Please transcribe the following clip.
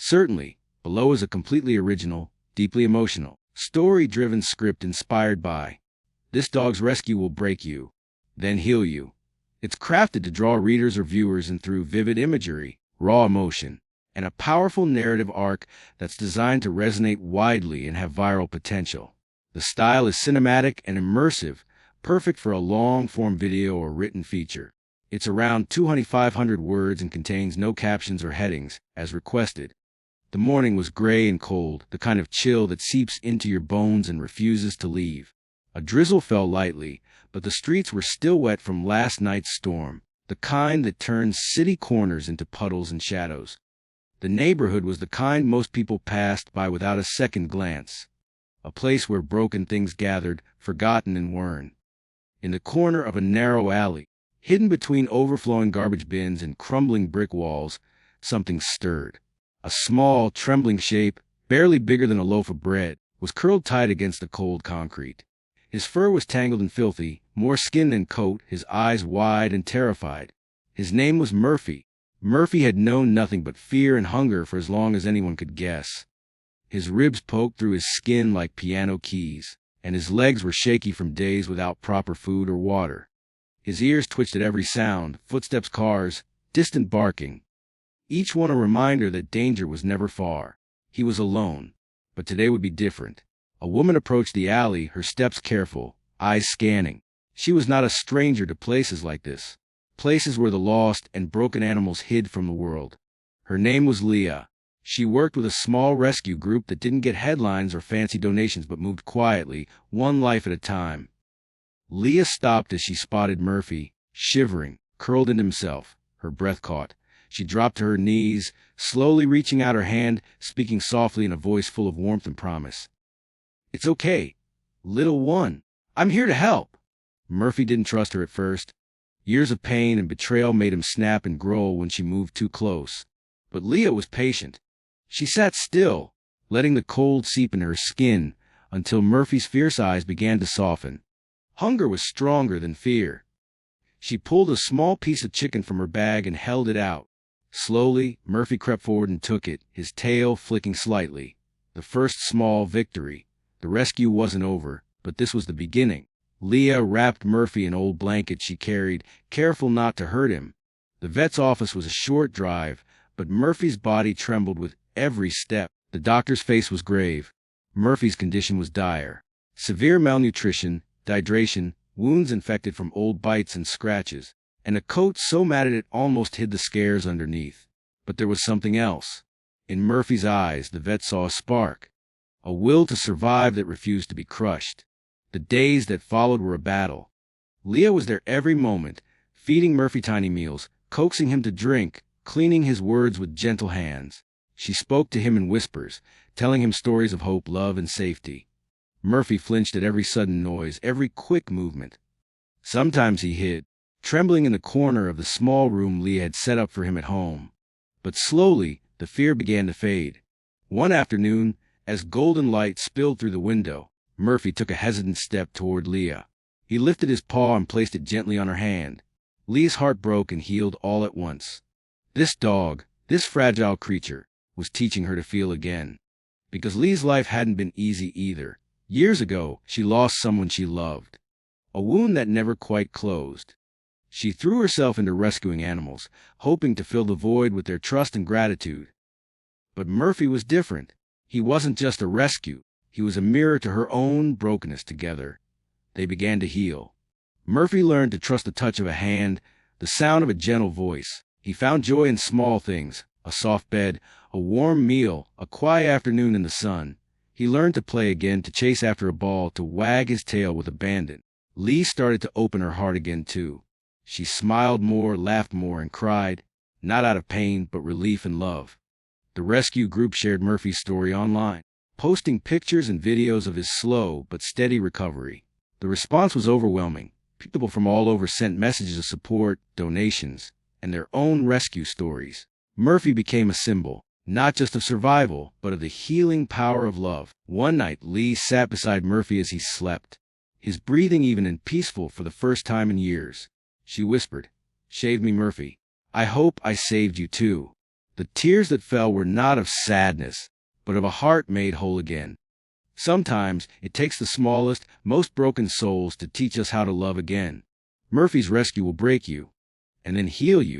Certainly, below is a completely original, deeply emotional, story-driven script inspired by "This dog's rescue will break you, then heal you." It's crafted to draw readers or viewers in through vivid imagery, raw emotion, and a powerful narrative arc that's designed to resonate widely and have viral potential. The style is cinematic and immersive, perfect for a long-form video or written feature. It's around 2,500 words and contains no captions or headings, as requested. The morning was gray and cold, the kind of chill that seeps into your bones and refuses to leave. A drizzle fell lightly, but the streets were still wet from last night's storm, the kind that turns city corners into puddles and shadows. The neighborhood was the kind most people passed by without a second glance. A place where broken things gathered, forgotten and worn. In the corner of a narrow alley, hidden between overflowing garbage bins and crumbling brick walls, something stirred. A small, trembling shape, barely bigger than a loaf of bread, was curled tight against the cold concrete. His fur was tangled and filthy, more skin than coat, his eyes wide and terrified. His name was Murphy. Murphy had known nothing but fear and hunger for as long as anyone could guess. His ribs poked through his skin like piano keys, and his legs were shaky from days without proper food or water. His ears twitched at every sound, footsteps, cars, distant barking. Each one a reminder that danger was never far. He was alone, but today would be different. A woman approached the alley, her steps careful, eyes scanning. She was not a stranger to places like this, places where the lost and broken animals hid from the world. Her name was Leah. She worked with a small rescue group that didn't get headlines or fancy donations but moved quietly, one life at a time. Leah stopped as she spotted Murphy, shivering, curled into himself, her breath caught. She dropped to her knees, slowly reaching out her hand, speaking softly in a voice full of warmth and promise. "It's okay, little one. I'm here to help." Murphy didn't trust her at first. Years of pain and betrayal made him snap and growl when she moved too close. But Leah was patient. She sat still, letting the cold seep into her skin, until Murphy's fierce eyes began to soften. Hunger was stronger than fear. She pulled a small piece of chicken from her bag and held it out. Slowly, Murphy crept forward and took it, his tail flicking slightly. The first small victory. The rescue wasn't over, but this was the beginning. Leah wrapped Murphy in an old blanket she carried, careful not to hurt him. The vet's office was a short drive, but Murphy's body trembled with every step. The doctor's face was grave. Murphy's condition was dire. Severe malnutrition, dehydration, wounds infected from old bites and scratches, and a coat so matted it almost hid the scars underneath. But there was something else. In Murphy's eyes, the vet saw a spark. A will to survive that refused to be crushed. The days that followed were a battle. Leah was there every moment, feeding Murphy tiny meals, coaxing him to drink, cleaning his words with gentle hands. She spoke to him in whispers, telling him stories of hope, love, and safety. Murphy flinched at every sudden noise, every quick movement. Sometimes he hid, trembling in the corner of the small room Leah had set up for him at home. But slowly, the fear began to fade. One afternoon, as golden light spilled through the window, Murphy took a hesitant step toward Leah. He lifted his paw and placed it gently on her hand. Leah's heart broke and healed all at once. This dog, this fragile creature, was teaching her to feel again. Because Leah's life hadn't been easy either. Years ago, she lost someone she loved. A wound that never quite closed. She threw herself into rescuing animals, hoping to fill the void with their trust and gratitude. But Murphy was different. He wasn't just a rescue. He was a mirror to her own brokenness. Together, they began to heal. Murphy learned to trust the touch of a hand, the sound of a gentle voice. He found joy in small things, a soft bed, a warm meal, a quiet afternoon in the sun. He learned to play again, to chase after a ball, to wag his tail with abandon. Lee started to open her heart again too. She smiled more, laughed more, and cried, not out of pain, but relief and love. The rescue group shared Murphy's story online, posting pictures and videos of his slow but steady recovery. The response was overwhelming. People from all over sent messages of support, donations, and their own rescue stories. Murphy became a symbol, not just of survival, but of the healing power of love. One night, Lee sat beside Murphy as he slept, his breathing even and peaceful for the first time in years. She whispered, "Shaved me, Murphy. I hope I saved you too." The tears that fell were not of sadness, but of a heart made whole again. Sometimes it takes the smallest, most broken souls to teach us how to love again. Murphy's rescue will break you, and then heal you.